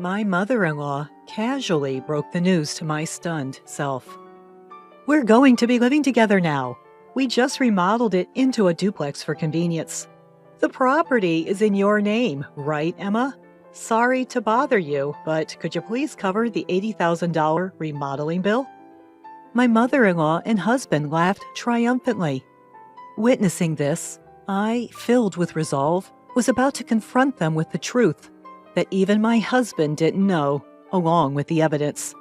My mother-in-law casually broke the news to my stunned self. "We're going to be living together now. We just remodeled it into a duplex for convenience. The property is in your name, right, Emma? Sorry to bother you, but could you please cover the $80,000 remodeling bill?" My mother-in-law and husband laughed triumphantly. Witnessing this, I, filled with resolve, was about to confront them with the truth that even my husband didn't know, along with the evidence.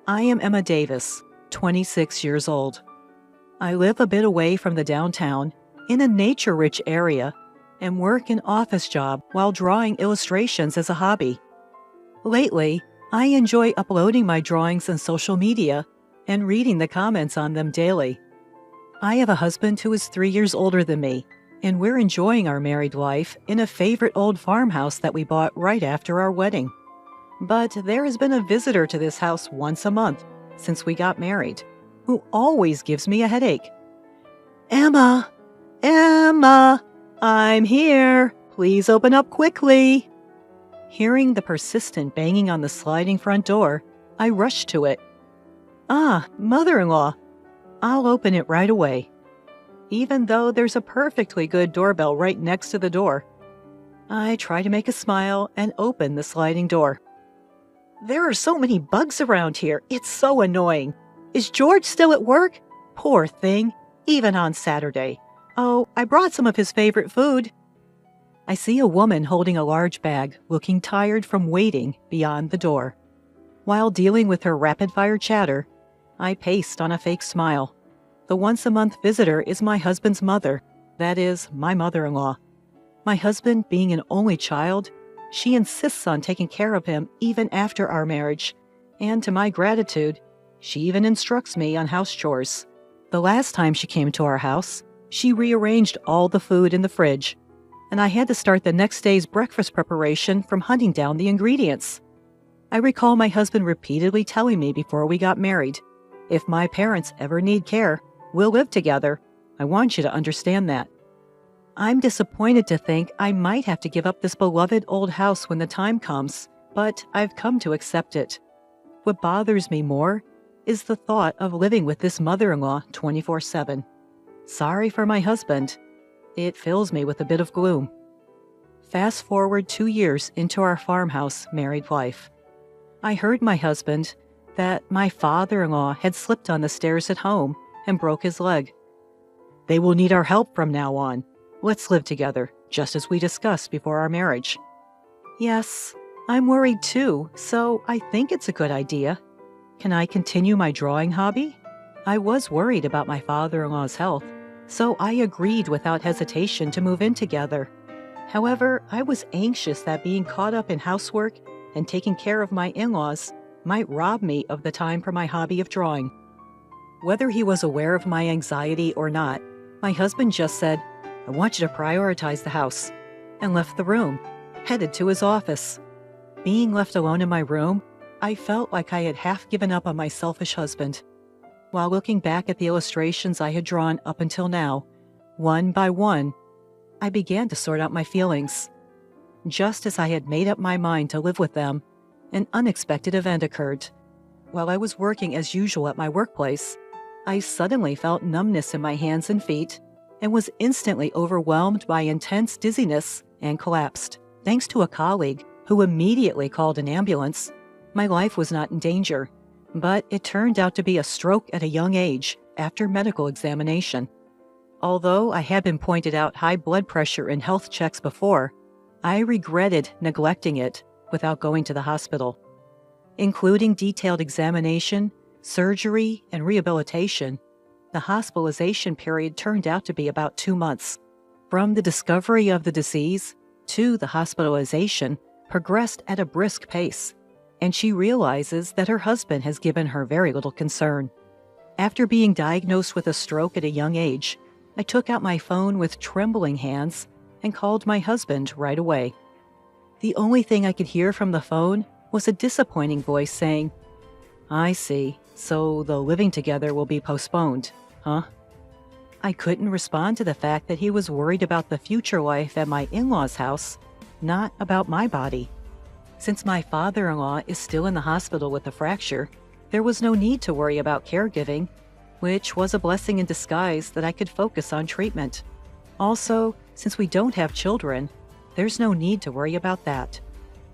I am Emma Davis, 26 years old. I live a bit away from the downtown, in a nature-rich area, and work an office job while drawing illustrations as a hobby. Lately, I enjoy uploading my drawings on social media and reading the comments on them daily. I have a husband who is 3 years older than me, and we're enjoying our married life in a favorite old farmhouse that we bought right after our wedding. But there has been a visitor to this house once a month since we got married, who always gives me a headache. "Emma! Emma! I'm here! Please open up quickly!" Hearing the persistent banging on the sliding front door, I rushed to it. "Ah, mother-in-law, I'll open it right away," even though there's a perfectly good doorbell right next to the door. I try to make a smile and open the sliding door. "There are so many bugs around here. It's so annoying. Is George still at work? Poor thing, even on Saturday. Oh, I brought some of his favorite food." I see a woman holding a large bag, looking tired from waiting beyond the door. While dealing with her rapid-fire chatter, I paste on a fake smile. The once-a-month visitor is my husband's mother, that is, my mother-in-law. My husband being an only child, she insists on taking care of him even after our marriage, and to my gratitude, she even instructs me on house chores. The last time she came to our house, she rearranged all the food in the fridge, and I had to start the next day's breakfast preparation from hunting down the ingredients. I recall my husband repeatedly telling me before we got married, "If my parents ever need care, we'll live together. I want you to understand that." I'm disappointed to think I might have to give up this beloved old house when the time comes, but I've come to accept it. What bothers me more is the thought of living with this mother-in-law 24/7. Sorry for my husband. It fills me with a bit of gloom. Fast forward 2 years into our farmhouse married life. I heard my husband that my father-in-law had slipped on the stairs at home and broke his leg. "They will need our help from now on. Let's live together, just as we discussed before our marriage." Yes, I'm worried too, so I think it's a good idea. Can I continue my drawing hobby? I was worried about my father-in-law's health, so I agreed without hesitation to move in together. However, I was anxious that being caught up in housework and taking care of my in-laws might rob me of the time for my hobby of drawing. Whether he was aware of my anxiety or not, my husband just said, "I want you to prioritize the house," and left the room, headed to his office. Being left alone in my room, I felt like I had half given up on my selfish husband. While looking back at the illustrations I had drawn up until now, one by one, I began to sort out my feelings. Just as I had made up my mind to live with them, an unexpected event occurred. While I was working as usual at my workplace, I suddenly felt numbness in my hands and feet and was instantly overwhelmed by intense dizziness and collapsed. Thanks to a colleague who immediately called an ambulance, my life was not in danger, but it turned out to be a stroke at a young age after medical examination. Although I had been pointed out high blood pressure in health checks before, I regretted neglecting it without going to the hospital. Including detailed examination, surgery, and rehabilitation, the hospitalization period turned out to be about 2 months. From the discovery of the disease to the hospitalization progressed at a brisk pace, and she realizes that her husband has given her very little concern. After being diagnosed with a stroke at a young age, I took out my phone with trembling hands and called my husband right away. The only thing I could hear from the phone was a disappointing voice saying, "I see, so the living together will be postponed, huh?" I couldn't respond to the fact that he was worried about the future life at my in-laws' house, not about my body. Since my father-in-law is still in the hospital with a fracture, there was no need to worry about caregiving, which was a blessing in disguise that I could focus on treatment. Also, since we don't have children, there's no need to worry about that.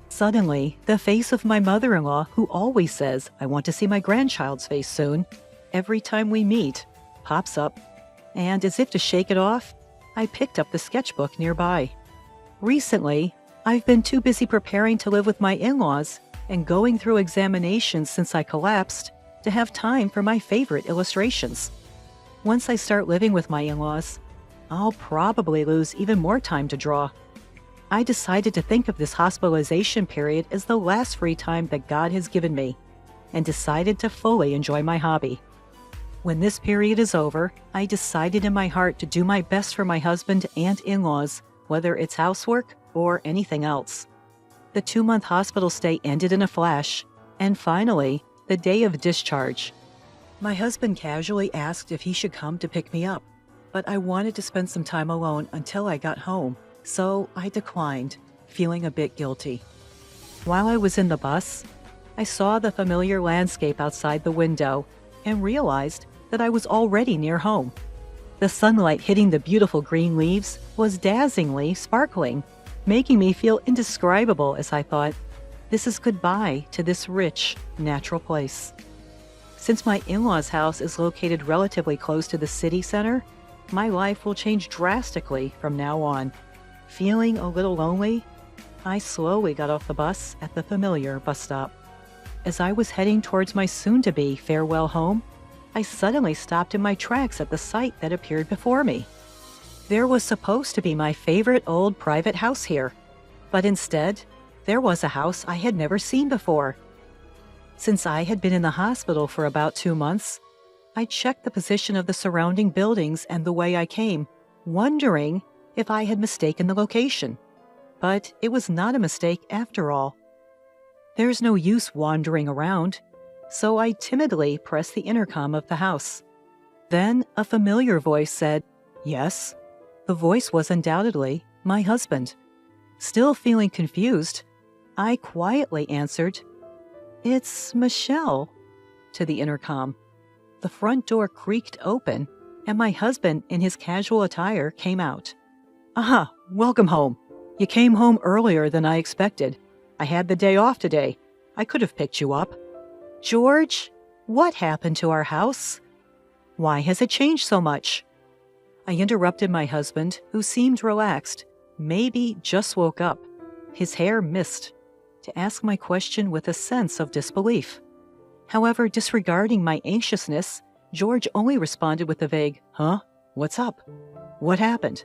Suddenly, the face of my mother-in-law, who always says, "I want to see my grandchild's face soon," every time we meet, pops up, and as if to shake it off, I picked up the sketchbook nearby. Recently, I've been too busy preparing to live with my in-laws and going through examinations since I collapsed to have time for my favorite illustrations. Once I start living with my in-laws, I'll probably lose even more time to draw. I decided to think of this hospitalization period as the last free time that God has given me, and decided to fully enjoy my hobby. When this period is over, I decided in my heart to do my best for my husband and in-laws, whether it's housework or anything else. The 2-month hospital stay ended in a flash, and finally, the day of discharge. My husband casually asked if he should come to pick me up, but I wanted to spend some time alone until I got home, so I declined, feeling a bit guilty. While I was in the bus, I saw the familiar landscape outside the window and realized that I was already near home. The sunlight hitting the beautiful green leaves was dazzlingly sparkling, making me feel indescribable as I thought, this is goodbye to this rich, natural place. Since my in-laws' house is located relatively close to the city center, my life will change drastically from now on. Feeling a little lonely, I slowly got off the bus at the familiar bus stop. As I was heading towards my soon-to-be farewell home, I suddenly stopped in my tracks at the sight that appeared before me. There was supposed to be my favorite old private house here, but instead, there was a house I had never seen before. Since I had been in the hospital for about 2 months, I checked the position of the surrounding buildings and the way I came, wondering if I had mistaken the location. But it was not a mistake after all. There's no use wandering around, so I timidly pressed the intercom of the house. Then a familiar voice said, "Yes." The voice was undoubtedly my husband. Still feeling confused, I quietly answered, "It's Michelle," to the intercom. The front door creaked open, and my husband in his casual attire came out. "Aha, welcome home. You came home earlier than I expected. I had the day off today. I could have picked you up." "George, what happened to our house? Why has it changed so much?" I interrupted my husband, who seemed relaxed, maybe just woke up, his hair mist, to ask my question with a sense of disbelief. However, disregarding my anxiousness, George only responded with a vague, "Huh? What's up? What happened?"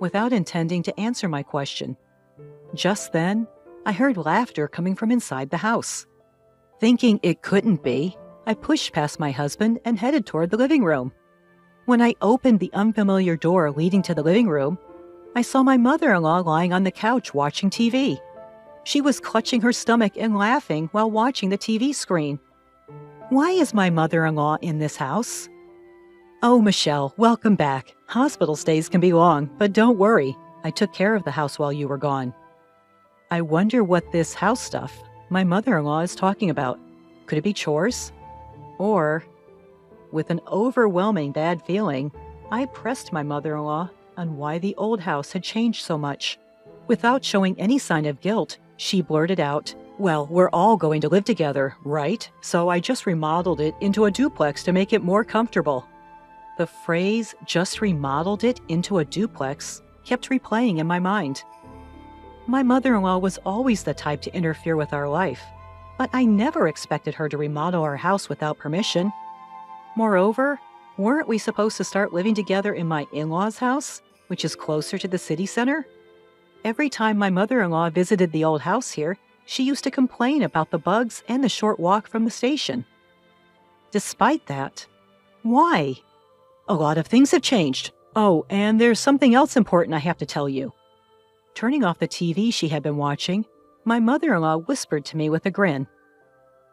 without intending to answer my question. Just then, I heard laughter coming from inside the house. Thinking it couldn't be, I pushed past my husband and headed toward the living room. When I opened the unfamiliar door leading to the living room, I saw my mother-in-law lying on the couch watching TV. She was clutching her stomach and laughing while watching the TV screen. "Why is my mother-in-law in this house?" "Oh, Michelle, welcome back. Hospital stays can be long, but don't worry. I took care of the house while you were gone." I wonder what this house stuff my mother-in-law is talking about. Could it be chores? Or, with an overwhelming bad feeling, I pressed my mother-in-law on why the old house had changed so much. Without showing any sign of guilt, she blurted out, "Well, we're all going to live together, right? So I just remodeled it into a duplex to make it more comfortable." The phrase, "just remodeled it into a duplex," kept replaying in my mind. My mother-in-law was always the type to interfere with our life, but I never expected her to remodel our house without permission. Moreover, weren't we supposed to start living together in my in-laws' house, which is closer to the city center? Every time my mother-in-law visited the old house here, she used to complain about the bugs and the short walk from the station. Despite that, why? A lot of things have changed. Oh, and there's something else important I have to tell you. Turning off the TV she had been watching, my mother-in-law whispered to me with a grin,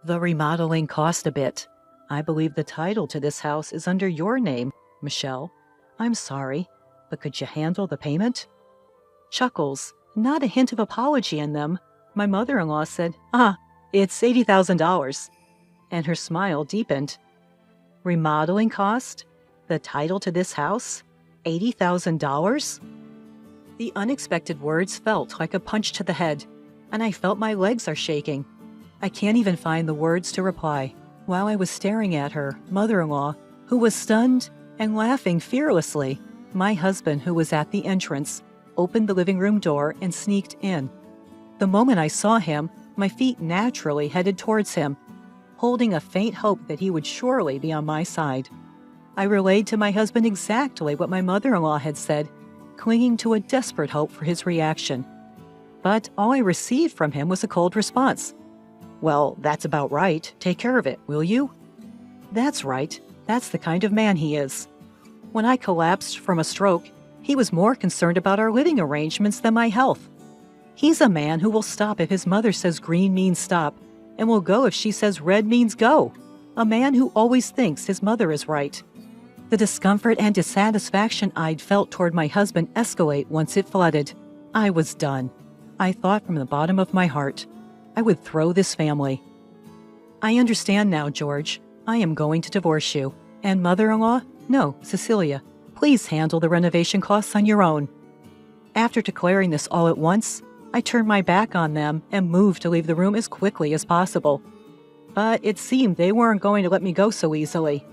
"The remodeling cost a bit. I believe the title to this house is under your name, Michelle. I'm sorry, but could you handle the payment?" Chuckles, not a hint of apology in them, My mother-in-law said, it's $80,000. And her smile deepened. Remodeling cost? The title to this house? $80,000? The unexpected words felt like a punch to the head, and I felt my legs are shaking. I can't even find the words to reply. While I was staring at her mother-in-law, who was stunned and laughing fearlessly, my husband, who was at the entrance, opened the living room door and sneaked in. The moment I saw him, my feet naturally headed towards him, holding a faint hope that he would surely be on my side. I relayed to my husband exactly what my mother-in-law had said, clinging to a desperate hope for his reaction. But all I received from him was a cold response. Well, that's about right. Take care of it, will you? That's right. That's the kind of man he is. When I collapsed from a stroke, he was more concerned about our living arrangements than my health. He's a man who will stop if his mother says green means stop, and will go if she says red means go. A man who always thinks his mother is right. The discomfort and dissatisfaction I'd felt toward my husband escalate once it flooded. I was done. I thought from the bottom of my heart, I would throw this family. I understand now, George. I am going to divorce you. And mother-in-law? No, Cecilia. Please handle the renovation costs on your own. After declaring this all at once, I turned my back on them and moved to leave the room as quickly as possible. But it seemed they weren't going to let me go so easily.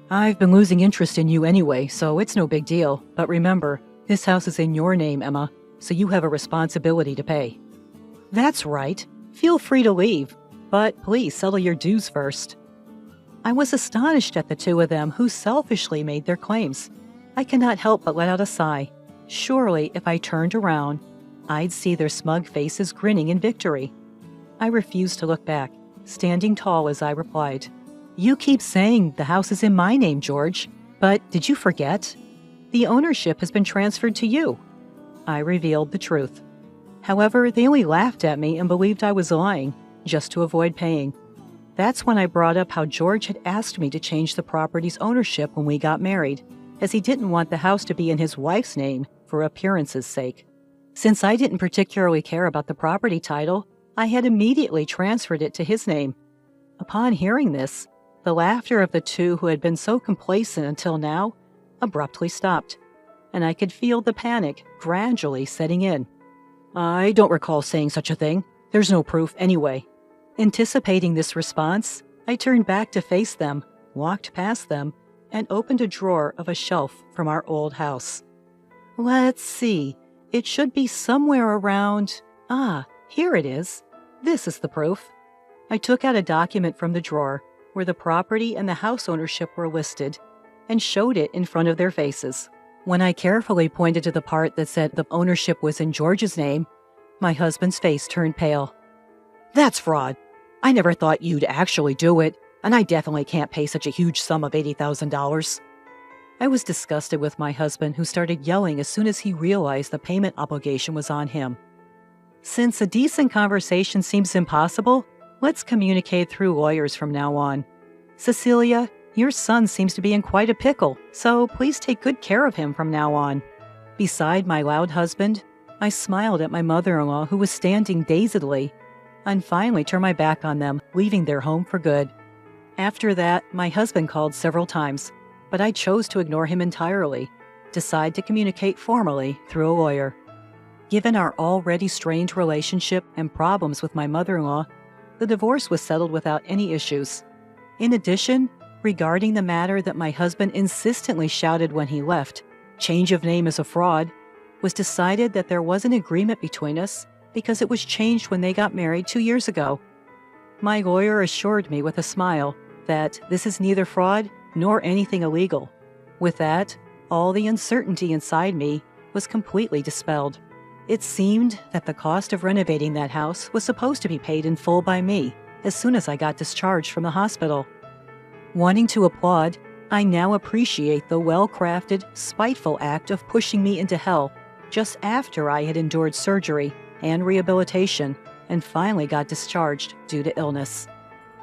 I've been losing interest in you anyway, so it's no big deal. But remember, this house is in your name, Emma, so you have a responsibility to pay. That's right. Feel free to leave, but please settle your dues first. I was astonished at the two of them who selfishly made their claims. I cannot help but let out a sigh. Surely, if I turned around, I'd see their smug faces grinning in victory. I refused to look back, standing tall as I replied, You keep saying the house is in my name, George, but did you forget? The ownership has been transferred to you. I revealed the truth. However, they only laughed at me and believed I was lying, just to avoid paying. That's when I brought up how George had asked me to change the property's ownership when we got married, as he didn't want the house to be in his wife's name for appearance's sake. Since I didn't particularly care about the property title, I had immediately transferred it to his name. Upon hearing this, the laughter of the two who had been so complacent until now abruptly stopped, and I could feel the panic gradually setting in. I don't recall saying such a thing. There's no proof anyway. Anticipating this response, I turned back to face them, walked past them, and opened a drawer of a shelf from our old house. Let's see. It should be somewhere around... here it is. This is the proof. I took out a document from the drawer where the property and the house ownership were listed and showed it in front of their faces. When I carefully pointed to the part that said the ownership was in George's name, my husband's face turned pale. That's fraud. I never thought you'd actually do it, and I definitely can't pay such a huge sum of $80,000. I was disgusted with my husband, who started yelling as soon as he realized the payment obligation was on him. Since a decent conversation seems impossible, let's communicate through lawyers from now on. Cecilia, your son seems to be in quite a pickle, so please take good care of him from now on. Beside my loud husband, I smiled at my mother-in-law, who was standing dazedly, and finally turned my back on them, leaving their home for good. After that, my husband called several times, but I chose to ignore him entirely, decide to communicate formally through a lawyer. Given our already strained relationship and problems with my mother-in-law, the divorce was settled without any issues. In addition, regarding the matter that my husband insistently shouted when he left, change of name is a fraud, was decided that there was an agreement between us because it was changed when they got married 2 years ago. My lawyer assured me with a smile that this is neither fraud nor anything illegal. With that, all the uncertainty inside me was completely dispelled. It seemed that the cost of renovating that house was supposed to be paid in full by me as soon as I got discharged from the hospital. Wanting to applaud, I now appreciate the well-crafted, spiteful act of pushing me into hell just after I had endured surgery and rehabilitation and finally got discharged due to illness.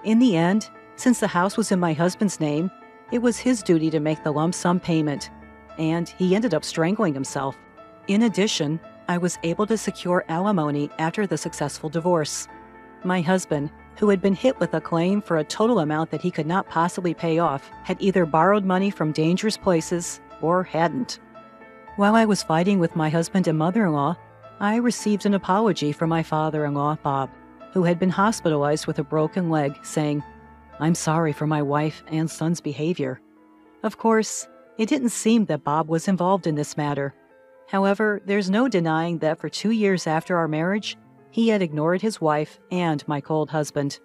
In the end, since the house was in my husband's name, it was his duty to make the lump sum payment, and he ended up strangling himself. In addition, I was able to secure alimony after the successful divorce. My husband, who had been hit with a claim for a total amount that he could not possibly pay off, had either borrowed money from dangerous places or hadn't. While I was fighting with my husband and mother-in-law, I received an apology from my father-in-law, Bob, who had been hospitalized with a broken leg, saying, "I'm sorry for my wife and son's behavior." Of course, it didn't seem that Bob was involved in this matter. However, there's no denying that for 2 years after our marriage, he had ignored his wife and my cold husband.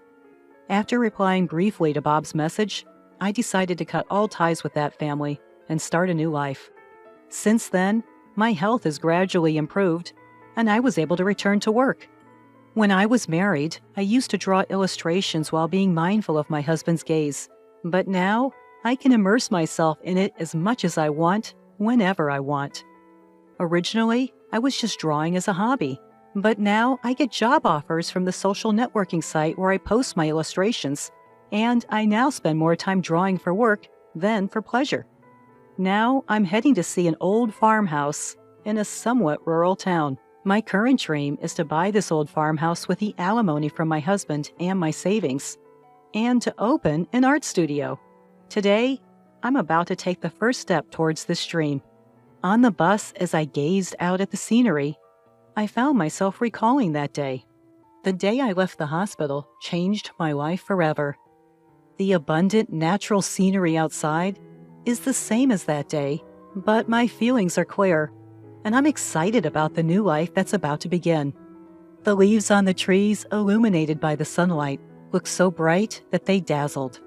After replying briefly to Bob's message, I decided to cut all ties with that family and start a new life. Since then, my health has gradually improved, and I was able to return to work. When I was married, I used to draw illustrations while being mindful of my husband's gaze, but now I can immerse myself in it as much as I want, whenever I want. Originally, I was just drawing as a hobby, but now I get job offers from the social networking site where I post my illustrations, and I now spend more time drawing for work than for pleasure. Now I'm heading to see an old farmhouse in a somewhat rural town. My current dream is to buy this old farmhouse with the alimony from my husband and my savings, and to open an art studio. Today, I'm about to take the first step towards this dream. On the bus, as I gazed out at the scenery, I found myself recalling that day. The day I left the hospital changed my life forever. The abundant natural scenery outside is the same as that day, but my feelings are clear, and I'm excited about the new life that's about to begin. The leaves on the trees, illuminated by the sunlight, look so bright that they dazzled.